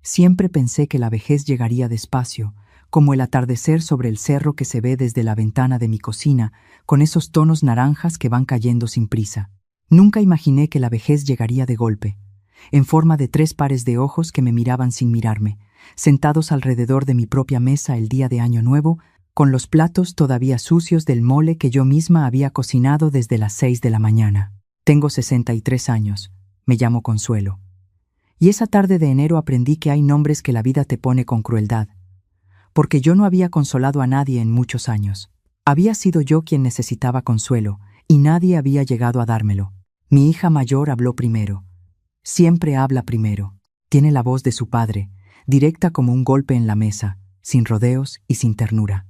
Siempre pensé que la vejez llegaría despacio, como el atardecer sobre el cerro que se ve desde la ventana de mi cocina, con esos tonos naranjas que van cayendo sin prisa. Nunca imaginé que la vejez llegaría de golpe, en forma de 3 pares de ojos que me miraban sin mirarme, sentados alrededor de mi propia mesa el día de Año Nuevo, con los platos todavía sucios del mole que yo misma había cocinado desde las 6 de la mañana. Tengo 63 años, me llamo Consuelo. Y esa tarde de enero aprendí que hay nombres que la vida te pone con crueldad, porque yo no había consolado a nadie en muchos años. Había sido yo quien necesitaba consuelo, y nadie había llegado a dármelo. Mi hija mayor habló primero. Siempre habla primero. Tiene la voz de su padre, directa como un golpe en la mesa, sin rodeos y sin ternura.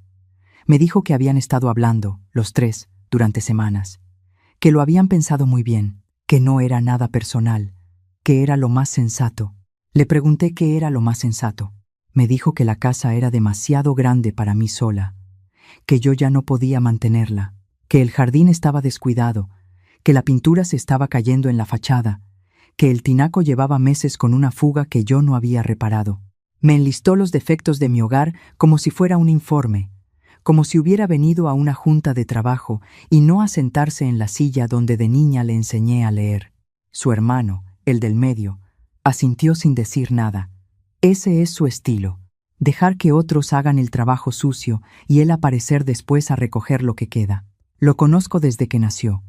Me dijo que habían estado hablando, los 3, durante semanas, que lo habían pensado muy bien, que no era nada personal, que era lo más sensato. Le pregunté qué era lo más sensato. Me dijo que la casa era demasiado grande para mí sola, que yo ya no podía mantenerla, que el jardín estaba descuidado, que la pintura se estaba cayendo en la fachada, que el tinaco llevaba meses con una fuga que yo no había reparado. Me enlistó los defectos de mi hogar como si fuera un informe, como si hubiera venido a una junta de trabajo y no a sentarse en la silla donde de niña le enseñé a leer. Su hermano, el del medio, asintió sin decir nada. Ese es su estilo, dejar que otros hagan el trabajo sucio y él aparecer después a recoger lo que queda. Lo conozco desde que nació.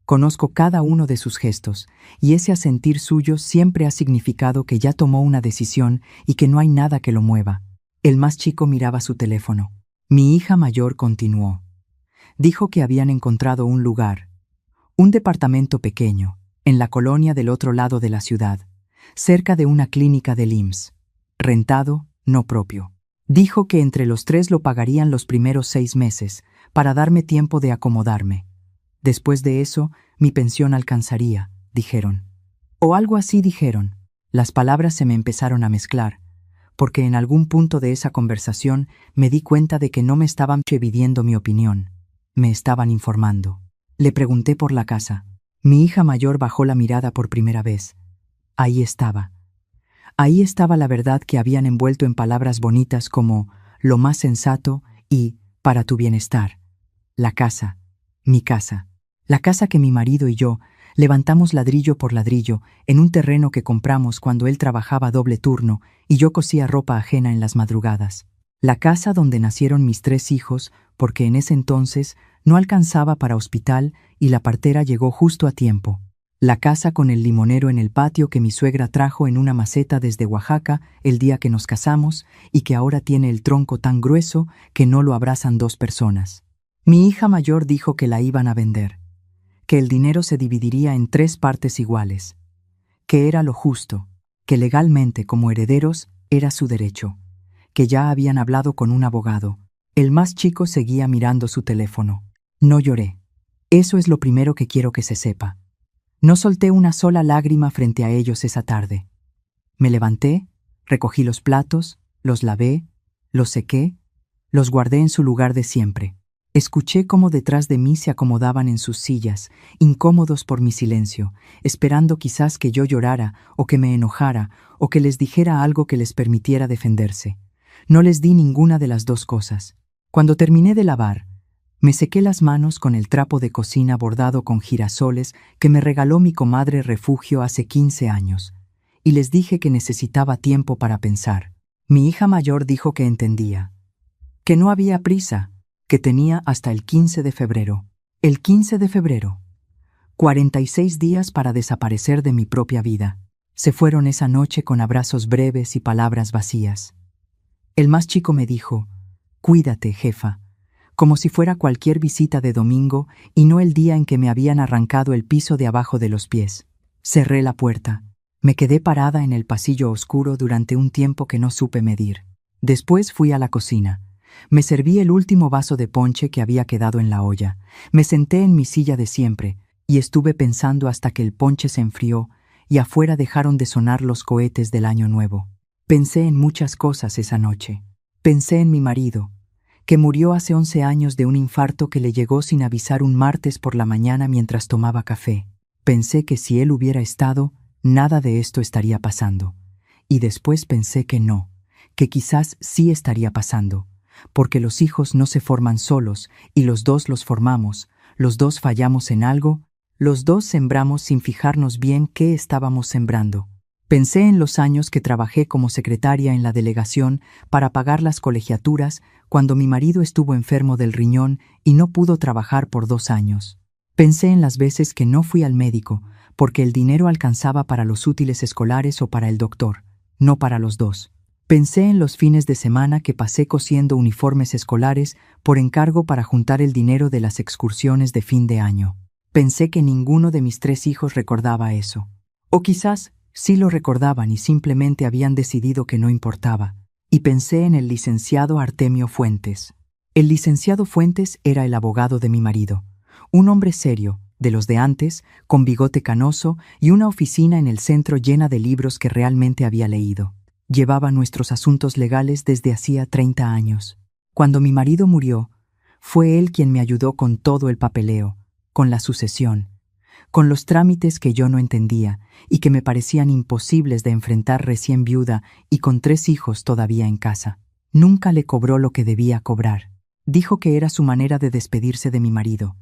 Conozco cada uno de sus gestos, y ese asentir suyo siempre ha significado que ya tomó una decisión y que no hay nada que lo mueva. El más chico miraba su teléfono. Mi hija mayor continuó. Dijo que habían encontrado un lugar, un departamento pequeño, en la colonia del otro lado de la ciudad, cerca de una clínica del IMSS. Rentado, no propio. Dijo que entre los 3 lo pagarían los primeros 6 meses, para darme tiempo de acomodarme. Después de eso, mi pensión alcanzaría, dijeron. O algo así dijeron. Las palabras se me empezaron a mezclar, porque en algún punto de esa conversación me di cuenta de que no me estaban pidiendo mi opinión, me estaban informando. Le pregunté por la casa. Mi hija mayor bajó la mirada por primera vez. Ahí estaba. Ahí estaba la verdad que habían envuelto en palabras bonitas como lo más sensato y para tu bienestar. La casa, mi casa. La casa que mi marido y yo levantamos ladrillo por ladrillo en un terreno que compramos cuando él trabajaba doble turno y yo cosía ropa ajena en las madrugadas. La casa donde nacieron mis 3 hijos, porque en ese entonces no alcanzaba para hospital y la partera llegó justo a tiempo. La casa con el limonero en el patio que mi suegra trajo en una maceta desde Oaxaca el día que nos casamos y que ahora tiene el tronco tan grueso que no lo abrazan 2 personas. Mi hija mayor dijo que la iban a vender, que el dinero se dividiría en 3 partes iguales, que era lo justo, que legalmente como herederos era su derecho, que ya habían hablado con un abogado. El más chico seguía mirando su teléfono. No lloré. Eso es lo primero que quiero que se sepa. No solté una sola lágrima frente a ellos esa tarde. Me levanté, recogí los platos, los lavé, los sequé, los guardé en su lugar de siempre. Escuché cómo detrás de mí se acomodaban en sus sillas, incómodos por mi silencio, esperando quizás que yo llorara o que me enojara o que les dijera algo que les permitiera defenderse. No les di ninguna de las 2 cosas. Cuando terminé de lavar, me sequé las manos con el trapo de cocina bordado con girasoles que me regaló mi comadre Refugio hace 15 años, y les dije que necesitaba tiempo para pensar. Mi hija mayor dijo que entendía, que no había prisa, que tenía hasta el 15 de febrero. El 15 de febrero. 46 días para desaparecer de mi propia vida. Se fueron esa noche con abrazos breves y palabras vacías. El más chico me dijo, «Cuídate, jefa», como si fuera cualquier visita de domingo y no el día en que me habían arrancado el piso de abajo de los pies. Cerré la puerta. Me quedé parada en el pasillo oscuro durante un tiempo que no supe medir. Después fui a la cocina. Me serví el último vaso de ponche que había quedado en la olla. Me senté en mi silla de siempre y estuve pensando hasta que el ponche se enfrió y afuera dejaron de sonar los cohetes del Año Nuevo. Pensé en muchas cosas esa noche. Pensé en mi marido, que murió hace 11 años de un infarto que le llegó sin avisar un martes por la mañana mientras tomaba café. Pensé que si él hubiera estado, nada de esto estaría pasando, Y después pensé que no, que quizás sí estaría pasando, porque los hijos no se forman solos y los dos los formamos, los dos fallamos en algo, los dos sembramos sin fijarnos bien qué estábamos sembrando. Pensé en los años que trabajé como secretaria en la delegación para pagar las colegiaturas cuando mi marido estuvo enfermo del riñón y no pudo trabajar por 2 años. Pensé en las veces que no fui al médico porque el dinero alcanzaba para los útiles escolares o para el doctor, no para los dos. Pensé en los fines de semana que pasé cosiendo uniformes escolares por encargo para juntar el dinero de las excursiones de fin de año. Pensé que ninguno de mis 3 hijos recordaba eso. O quizás sí lo recordaban y simplemente habían decidido que no importaba. Y pensé en el licenciado Artemio Fuentes. El licenciado Fuentes era el abogado de mi marido, un hombre serio, de los de antes, con bigote canoso y una oficina en el centro llena de libros que realmente había leído. Llevaba nuestros asuntos legales desde hacía 30 años. Cuando mi marido murió, fue él quien me ayudó con todo el papeleo, con la sucesión, con los trámites que yo no entendía y que me parecían imposibles de enfrentar recién viuda y con 3 hijos todavía en casa. Nunca le cobró lo que debía cobrar. Dijo que era su manera de despedirse de mi marido,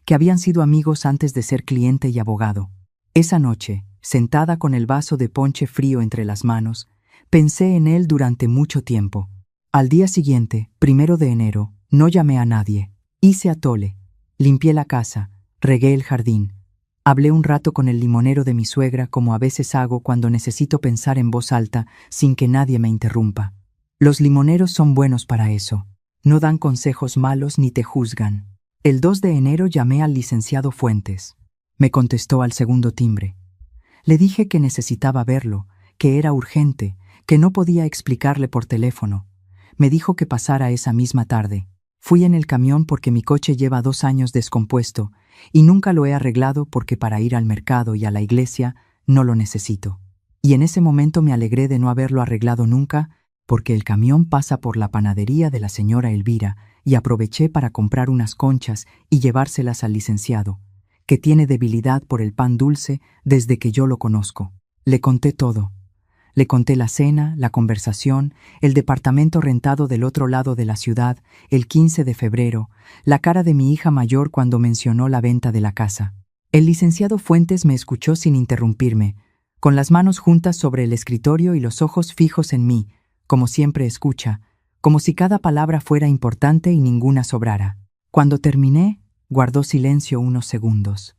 que habían sido amigos antes de ser cliente y abogado. Esa noche, sentada con el vaso de ponche frío entre las manos, pensé en él durante mucho tiempo. Al día siguiente, 1 de enero, no llamé a nadie. Hice atole, limpié la casa, regué el jardín. Hablé un rato con el limonero de mi suegra como a veces hago cuando necesito pensar en voz alta sin que nadie me interrumpa. Los limoneros son buenos para eso. No dan consejos malos ni te juzgan. El 2 de enero llamé al licenciado Fuentes. Me contestó al segundo timbre. Le dije que necesitaba verlo, que era urgente, que no podía explicarle por teléfono. Me dijo que pasara esa misma tarde. Fui en el camión porque mi coche lleva 2 años descompuesto y nunca lo he arreglado porque para ir al mercado y a la iglesia no lo necesito. Y en ese momento me alegré de no haberlo arreglado nunca porque el camión pasa por la panadería de la señora Elvira y aproveché para comprar unas conchas y llevárselas al licenciado, que tiene debilidad por el pan dulce desde que yo lo conozco. Le conté todo. Le conté la cena, la conversación, el departamento rentado del otro lado de la ciudad, el 15 de febrero, la cara de mi hija mayor cuando mencionó la venta de la casa. El licenciado Fuentes me escuchó sin interrumpirme, con las manos juntas sobre el escritorio y los ojos fijos en mí, como siempre escucha, como si cada palabra fuera importante y ninguna sobrara. Cuando terminé, guardó silencio unos segundos.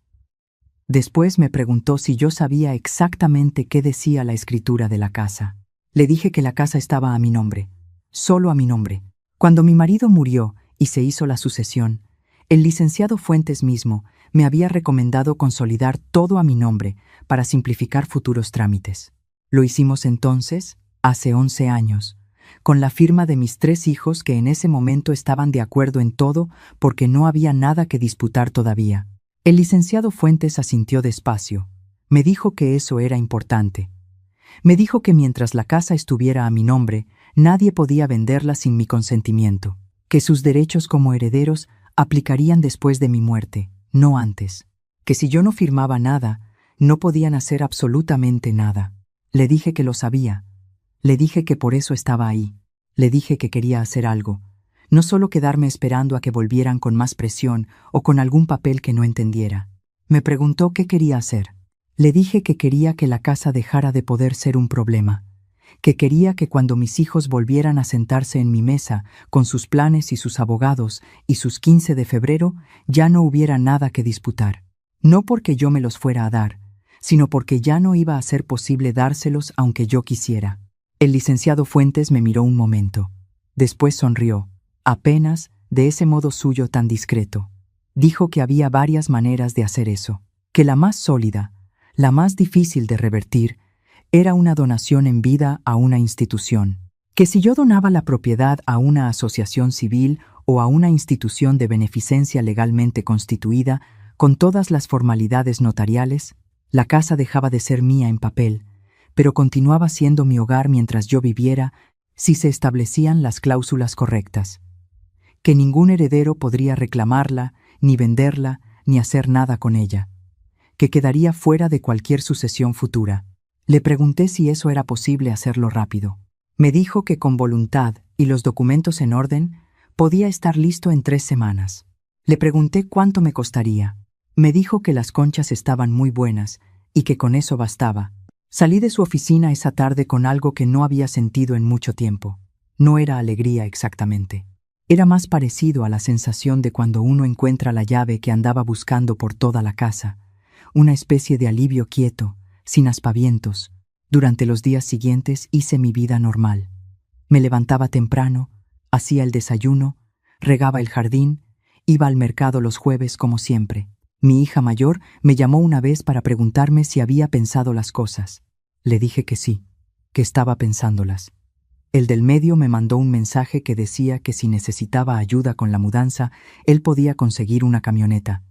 Después me preguntó si yo sabía exactamente qué decía la escritura de la casa. Le dije que la casa estaba a mi nombre, solo a mi nombre. Cuando mi marido murió y se hizo la sucesión, el licenciado Fuentes mismo me había recomendado consolidar todo a mi nombre para simplificar futuros trámites. Lo hicimos entonces, hace 11 años, con la firma de mis 3 hijos que en ese momento estaban de acuerdo en todo porque no había nada que disputar todavía. El licenciado Fuentes asintió despacio. Me dijo que eso era importante. Me dijo que mientras la casa estuviera a mi nombre, nadie podía venderla sin mi consentimiento, que sus derechos como herederos aplicarían después de mi muerte, no antes, que si yo no firmaba nada, no podían hacer absolutamente nada. Le dije que lo sabía. Le dije que por eso estaba ahí. Le dije que quería hacer algo. No solo quedarme esperando a que volvieran con más presión o con algún papel que no entendiera. Me preguntó qué quería hacer. Le dije que quería que la casa dejara de poder ser un problema, que quería que cuando mis hijos volvieran a sentarse en mi mesa con sus planes y sus abogados y sus 15 de febrero, ya no hubiera nada que disputar. No porque yo me los fuera a dar, sino porque ya no iba a ser posible dárselos aunque yo quisiera. El licenciado Fuentes me miró un momento. Después sonrió. Apenas, de ese modo suyo tan discreto. Dijo que había varias maneras de hacer eso, que la más sólida, la más difícil de revertir, era una donación en vida a una institución, que si yo donaba la propiedad a una asociación civil o a una institución de beneficencia legalmente constituida, con todas las formalidades notariales, la casa dejaba de ser mía en papel, pero continuaba siendo mi hogar mientras yo viviera si se establecían las cláusulas correctas. Que ningún heredero podría reclamarla, ni venderla, ni hacer nada con ella, que quedaría fuera de cualquier sucesión futura. Le pregunté si eso era posible hacerlo rápido. Me dijo que con voluntad y los documentos en orden, podía estar listo en 3 semanas. Le pregunté cuánto me costaría. Me dijo que las conchas estaban muy buenas y que con eso bastaba. Salí de su oficina esa tarde con algo que no había sentido en mucho tiempo. No era alegría exactamente. Era más parecido a la sensación de cuando uno encuentra la llave que andaba buscando por toda la casa. Una especie de alivio quieto, sin aspavientos. Durante los días siguientes hice mi vida normal. Me levantaba temprano, hacía el desayuno, regaba el jardín, iba al mercado los jueves como siempre. Mi hija mayor me llamó una vez para preguntarme si había pensado las cosas. Le dije que sí, que estaba pensándolas. El del medio me mandó un mensaje que decía que si necesitaba ayuda con la mudanza, él podía conseguir una camioneta.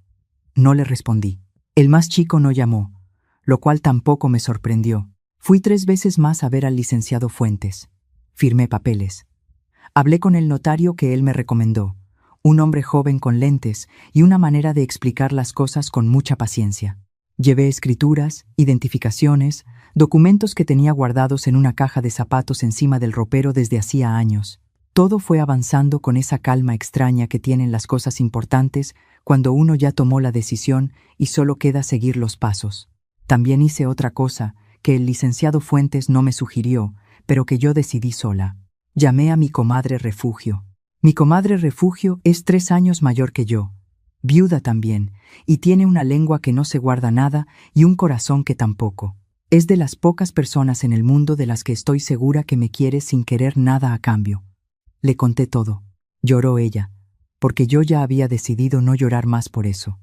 No le respondí. El más chico no llamó, lo cual tampoco me sorprendió. Fui 3 veces más a ver al licenciado Fuentes. Firmé papeles. Hablé con el notario que él me recomendó, un hombre joven con lentes y una manera de explicar las cosas con mucha paciencia. Llevé escrituras, identificaciones, documentos que tenía guardados en una caja de zapatos encima del ropero desde hacía años. Todo fue avanzando con esa calma extraña que tienen las cosas importantes cuando uno ya tomó la decisión y solo queda seguir los pasos. También hice otra cosa que el licenciado Fuentes no me sugirió, pero que yo decidí sola. Llamé a mi comadre Refugio. Mi comadre Refugio es 3 años mayor que yo, viuda también, y tiene una lengua que no se guarda nada y un corazón que tampoco. Es de las pocas personas en el mundo de las que estoy segura que me quiere sin querer nada a cambio. Le conté todo. Lloró ella, porque yo ya había decidido no llorar más por eso.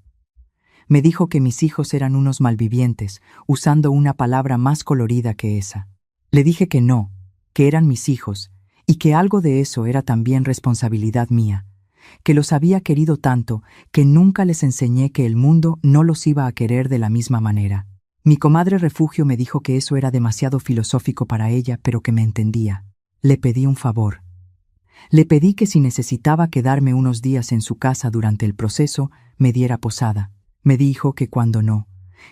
Me dijo que mis hijos eran unos malvivientes, usando una palabra más colorida que esa. Le dije que no, que eran mis hijos, y que algo de eso era también responsabilidad mía, que los había querido tanto que nunca les enseñé que el mundo no los iba a querer de la misma manera. Mi comadre Refugio me dijo que eso era demasiado filosófico para ella, pero que me entendía. Le pedí un favor. Le pedí que si necesitaba quedarme unos días en su casa durante el proceso, me diera posada. Me dijo que cuando no,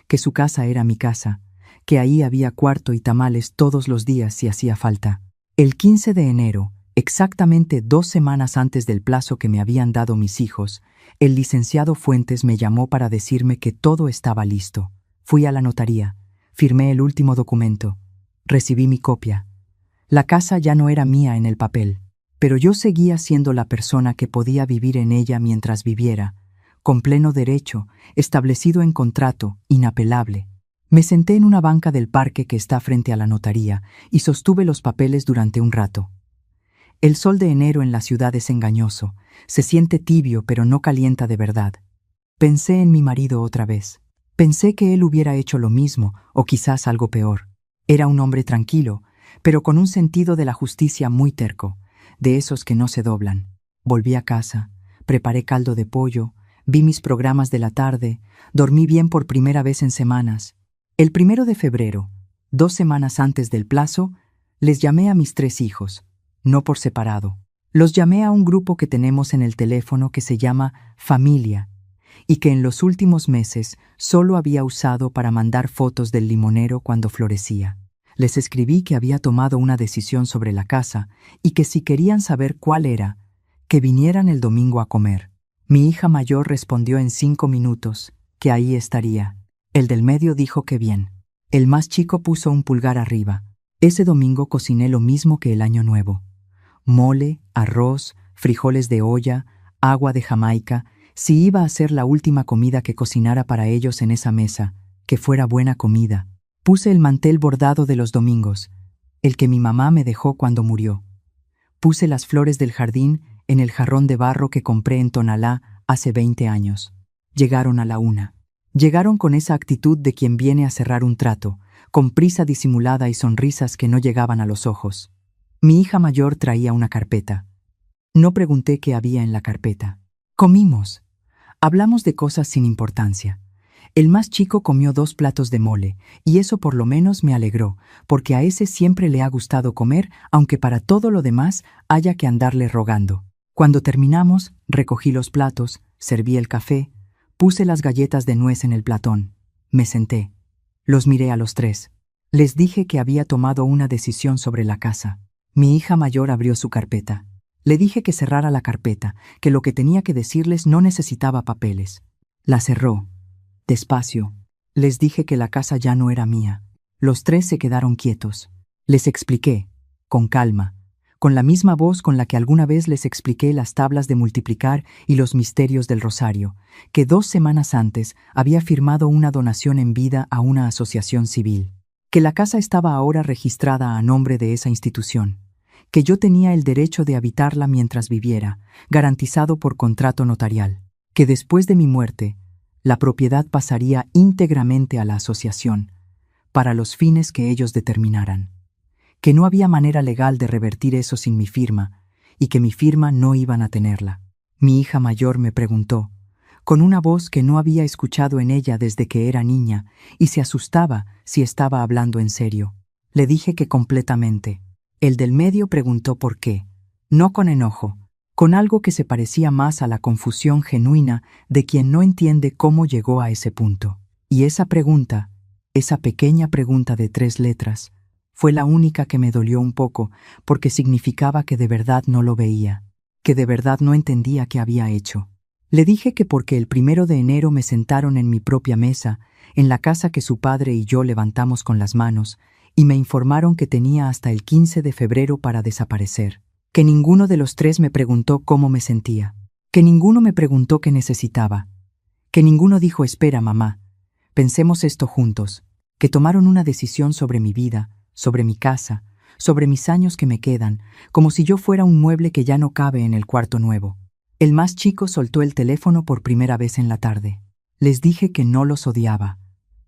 que su casa era mi casa, que ahí había cuarto y tamales todos los días si hacía falta. El 15 de enero, exactamente 2 semanas antes del plazo que me habían dado mis hijos, el licenciado Fuentes me llamó para decirme que todo estaba listo. Fui a la notaría, firmé el último documento, recibí mi copia. La casa ya no era mía en el papel, pero yo seguía siendo la persona que podía vivir en ella mientras viviera, con pleno derecho, establecido en contrato, inapelable. Me senté en una banca del parque que está frente a la notaría y sostuve los papeles durante un rato. El sol de enero en la ciudad es engañoso, se siente tibio pero no calienta de verdad. Pensé en mi marido otra vez. Pensé que él hubiera hecho lo mismo, o quizás algo peor. Era un hombre tranquilo, pero con un sentido de la justicia muy terco, de esos que no se doblan. Volví a casa, preparé caldo de pollo, vi mis programas de la tarde, dormí bien por primera vez en semanas. El 1 de febrero, 2 semanas antes del plazo, les llamé a mis 3 hijos, no por separado. Los llamé a un grupo que tenemos en el teléfono que se llama Familia y que en los últimos meses solo había usado para mandar fotos del limonero cuando florecía. Les escribí que había tomado una decisión sobre la casa y que si querían saber cuál era, que vinieran el domingo a comer. Mi hija mayor respondió en 5 minutos que ahí estaría. El del medio dijo que bien. El más chico puso un pulgar arriba. Ese domingo cociné lo mismo que el año nuevo. Mole, arroz, frijoles de olla, agua de Jamaica. Si iba a ser la última comida que cocinara para ellos en esa mesa, que fuera buena comida. Puse el mantel bordado de los domingos, el que mi mamá me dejó cuando murió. Puse las flores del jardín en el jarrón de barro que compré en Tonalá hace 20 años. Llegaron a la 1. Llegaron con esa actitud de quien viene a cerrar un trato, con prisa disimulada y sonrisas que no llegaban a los ojos. Mi hija mayor traía una carpeta. No pregunté qué había en la carpeta. Comimos. Hablamos de cosas sin importancia. El más chico comió 2 platos de mole, y eso por lo menos me alegró, porque a ese siempre le ha gustado comer, aunque para todo lo demás haya que andarle rogando. Cuando terminamos, recogí los platos, serví el café, puse las galletas de nuez en el platón. Me senté. Los miré a los 3. Les dije que había tomado una decisión sobre la casa. Mi hija mayor abrió su carpeta. Le dije que cerrara la carpeta, que lo que tenía que decirles no necesitaba papeles. La cerró. Despacio. Les dije que la casa ya no era mía. Los tres se quedaron quietos. Les expliqué, con calma, con la misma voz con la que alguna vez les expliqué las tablas de multiplicar y los misterios del rosario, que 2 semanas antes había firmado una donación en vida a una asociación civil, que la casa estaba ahora registrada a nombre de esa institución, que yo tenía el derecho de habitarla mientras viviera, garantizado por contrato notarial, que después de mi muerte, la propiedad pasaría íntegramente a la asociación, para los fines que ellos determinaran, que no había manera legal de revertir eso sin mi firma, y que mi firma no iban a tenerla. Mi hija mayor me preguntó, con una voz que no había escuchado en ella desde que era niña, y se asustaba si estaba hablando en serio. Le dije que completamente. El del medio preguntó por qué, no con enojo, con algo que se parecía más a la confusión genuina de quien no entiende cómo llegó a ese punto. Y esa pregunta, esa pequeña pregunta de 3 letras, fue la única que me dolió un poco, porque significaba que de verdad no lo veía, que de verdad no entendía qué había hecho. Le dije que porque el 1 de enero me sentaron en mi propia mesa, en la casa que su padre y yo levantamos con las manos, y me informaron que tenía hasta el 15 de febrero para desaparecer, que ninguno de los 3 me preguntó cómo me sentía, que ninguno me preguntó qué necesitaba, que ninguno dijo espera mamá, pensemos esto juntos, que tomaron una decisión sobre mi vida, sobre mi casa, sobre mis años que me quedan, como si yo fuera un mueble que ya no cabe en el cuarto nuevo. El más chico soltó el teléfono por primera vez en la tarde. Les dije que no los odiaba.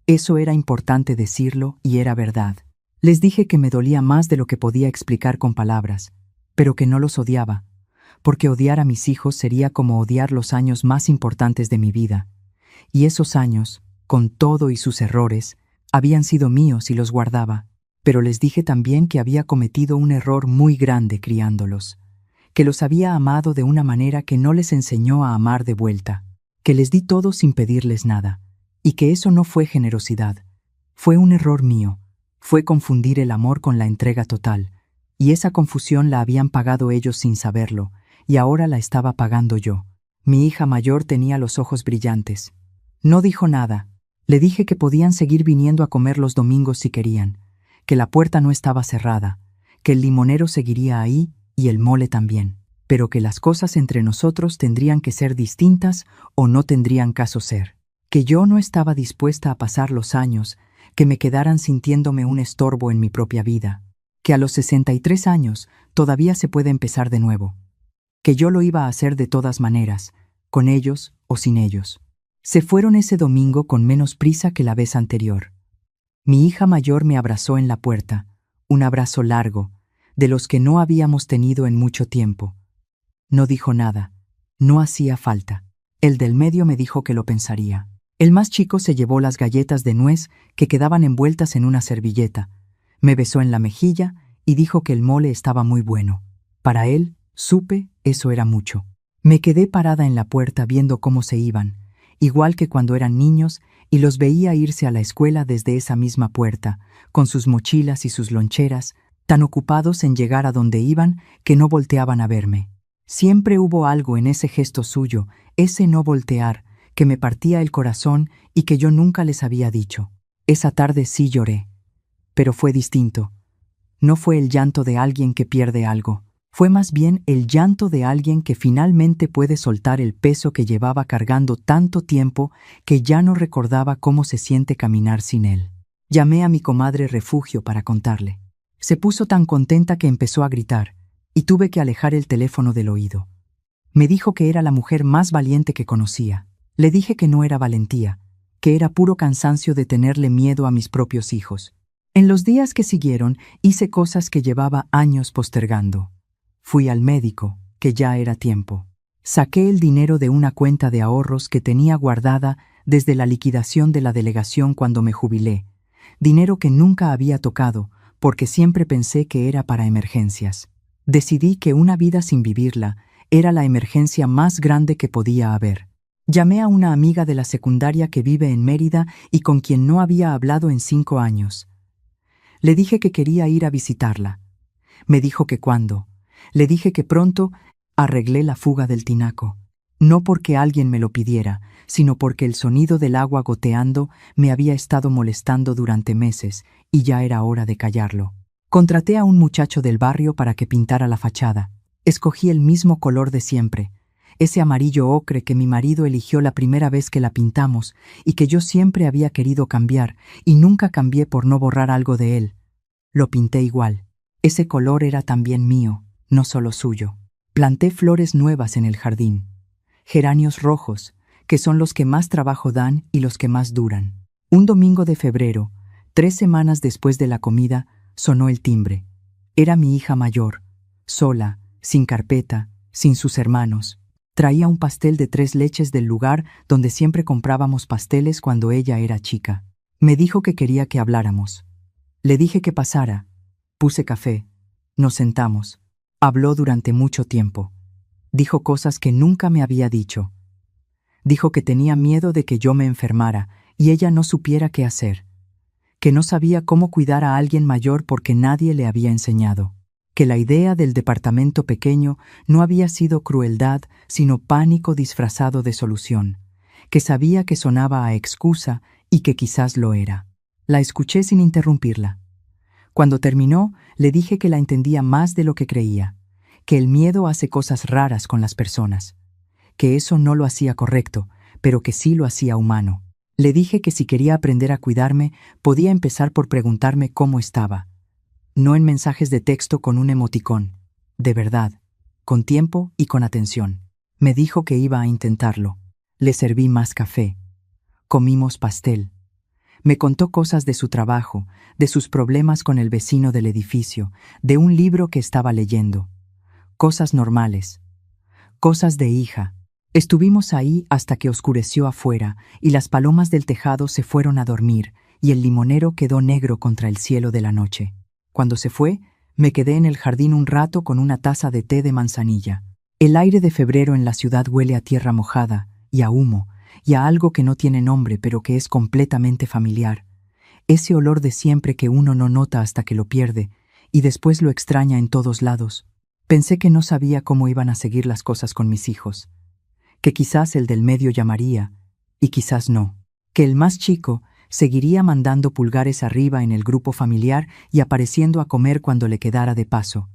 Eso era importante decirlo y era verdad. Les dije que me dolía más de lo que podía explicar con palabras, pero que no los odiaba, porque odiar a mis hijos sería como odiar los años más importantes de mi vida. Y esos años, con todo y sus errores, habían sido míos y los guardaba. Pero les dije también que había cometido un error muy grande criándolos, que los había amado de una manera que no les enseñó a amar de vuelta, que les di todo sin pedirles nada, y que eso no fue generosidad, fue un error mío, fue confundir el amor con la entrega total, y esa confusión la habían pagado ellos sin saberlo, y ahora la estaba pagando yo. Mi hija mayor tenía los ojos brillantes. No dijo nada. Le dije que podían seguir viniendo a comer los domingos si querían, que la puerta no estaba cerrada, que el limonero seguiría ahí y el mole también, pero que las cosas entre nosotros tendrían que ser distintas o no tendrían caso ser, que yo no estaba dispuesta a pasar los años, que me quedaran sintiéndome un estorbo en mi propia vida, que a los 63 años todavía se puede empezar de nuevo, que yo lo iba a hacer de todas maneras, con ellos o sin ellos. Se fueron ese domingo con menos prisa que la vez anterior. Mi hija mayor me abrazó en la puerta, un abrazo largo, de los que no habíamos tenido en mucho tiempo. No dijo nada, no hacía falta. El del medio me dijo que lo pensaría. El más chico se llevó las galletas de nuez que quedaban envueltas en una servilleta, me besó en la mejilla y dijo que el mole estaba muy bueno. Para él, supe, eso era mucho. Me quedé parada en la puerta viendo cómo se iban, igual que cuando eran niños, y los veía irse a la escuela desde esa misma puerta, con sus mochilas y sus loncheras, tan ocupados en llegar a donde iban que no volteaban a verme. Siempre hubo algo en ese gesto suyo, ese no voltear, que me partía el corazón y que yo nunca les había dicho. Esa tarde sí lloré, pero fue distinto. No fue el llanto de alguien que pierde algo, fue más bien el llanto de alguien que finalmente puede soltar el peso que llevaba cargando tanto tiempo que ya no recordaba cómo se siente caminar sin él. Llamé a mi comadre Refugio para contarle. Se puso tan contenta que empezó a gritar, y tuve que alejar el teléfono del oído. Me dijo que era la mujer más valiente que conocía. Le dije que no era valentía, que era puro cansancio de tenerle miedo a mis propios hijos. En los días que siguieron hice cosas que llevaba años postergando. Fui al médico, que ya era tiempo. Saqué el dinero de una cuenta de ahorros que tenía guardada desde la liquidación de la delegación cuando me jubilé, dinero que nunca había tocado porque siempre pensé que era para emergencias. Decidí que una vida sin vivirla era la emergencia más grande que podía haber. Llamé a una amiga de la secundaria que vive en Mérida y con quien no había hablado en 5 años. Le dije que quería ir a visitarla. Me dijo que cuándo. Le dije que pronto. Arreglé la fuga del tinaco. No porque alguien me lo pidiera, sino porque el sonido del agua goteando me había estado molestando durante meses y ya era hora de callarlo. Contraté a un muchacho del barrio para que pintara la fachada. Escogí el mismo color de siempre, ese amarillo ocre que mi marido eligió la primera vez que la pintamos y que yo siempre había querido cambiar y nunca cambié por no borrar algo de él. Lo pinté igual. Ese color era también mío, no solo suyo. Planté flores nuevas en el jardín. Geranios rojos, que son los que más trabajo dan y los que más duran. Un domingo de febrero, 3 semanas después de la comida, sonó el timbre. Era mi hija mayor, sola, sin carpeta, sin sus hermanos. Traía un pastel de 3 leches del lugar donde siempre comprábamos pasteles cuando ella era chica. Me dijo que quería que habláramos. Le dije que pasara. Puse café. Nos sentamos. Habló durante mucho tiempo. Dijo cosas que nunca me había dicho. Dijo que tenía miedo de que yo me enfermara y ella no supiera qué hacer. Que no sabía cómo cuidar a alguien mayor porque nadie le había enseñado. Que la idea del departamento pequeño no había sido crueldad, sino pánico disfrazado de solución. Que sabía que sonaba a excusa y que quizás lo era. La escuché sin interrumpirla. Cuando terminó, le dije que la entendía más de lo que creía, que el miedo hace cosas raras con las personas, que eso no lo hacía correcto, pero que sí lo hacía humano. Le dije que si quería aprender a cuidarme, podía empezar por preguntarme cómo estaba. No en mensajes de texto con un emoticón, de verdad, con tiempo y con atención. Me dijo que iba a intentarlo. Le serví más café. Comimos pastel. Me contó cosas de su trabajo, de sus problemas con el vecino del edificio, de un libro que estaba leyendo. Cosas normales. Cosas de hija. Estuvimos ahí hasta que oscureció afuera y las palomas del tejado se fueron a dormir y el limonero quedó negro contra el cielo de la noche. Cuando se fue, me quedé en el jardín un rato con una taza de té de manzanilla. El aire de febrero en la ciudad huele a tierra mojada y a humo, y a algo que no tiene nombre pero que es completamente familiar. Ese olor de siempre que uno no nota hasta que lo pierde, y después lo extraña en todos lados. Pensé que no sabía cómo iban a seguir las cosas con mis hijos. Que quizás el del medio llamaría, y quizás no. Que el más chico seguiría mandando pulgares arriba en el grupo familiar y apareciendo a comer cuando le quedara de paso.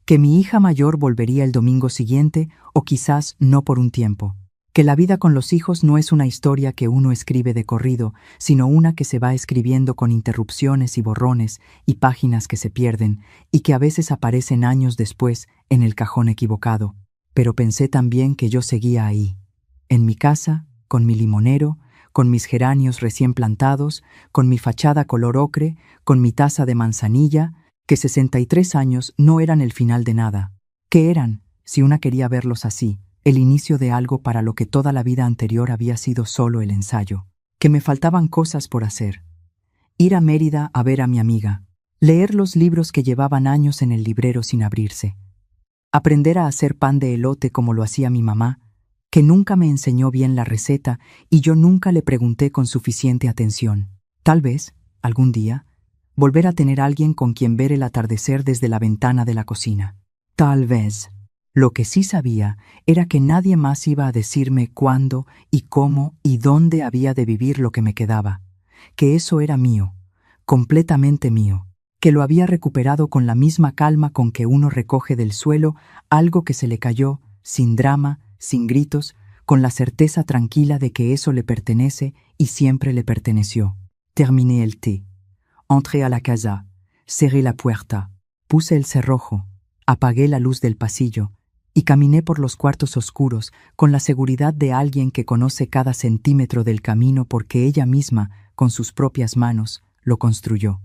Que mi hija mayor volvería el domingo siguiente o quizás no por un tiempo. Que la vida con los hijos no es una historia que uno escribe de corrido, sino una que se va escribiendo con interrupciones y borrones y páginas que se pierden y que a veces aparecen años después en el cajón equivocado. Pero pensé también que yo seguía ahí, en mi casa, con mi limonero, con mis geranios recién plantados, con mi fachada color ocre, con mi taza de manzanilla, que 63 años no eran el final de nada. ¿Qué eran, si una quería verlos así? El inicio de algo para lo que toda la vida anterior había sido solo el ensayo. Que me faltaban cosas por hacer. Ir a Mérida a ver a mi amiga. Leer los libros que llevaban años en el librero sin abrirse. Aprender a hacer pan de elote como lo hacía mi mamá, que nunca me enseñó bien la receta y yo nunca le pregunté con suficiente atención. Tal vez, algún día, volver a tener alguien con quien ver el atardecer desde la ventana de la cocina. Tal vez. Lo que sí sabía era que nadie más iba a decirme cuándo y cómo y dónde había de vivir lo que me quedaba, que eso era mío, completamente mío, que lo había recuperado con la misma calma con que uno recoge del suelo algo que se le cayó, sin drama, sin gritos, con la certeza tranquila de que eso le pertenece y siempre le perteneció. Terminé el té. Entré a la casa. Cerré la puerta. Puse el cerrojo. Apagué la luz del pasillo y caminé por los cuartos oscuros con la seguridad de alguien que conoce cada centímetro del camino porque ella misma, con sus propias manos, lo construyó.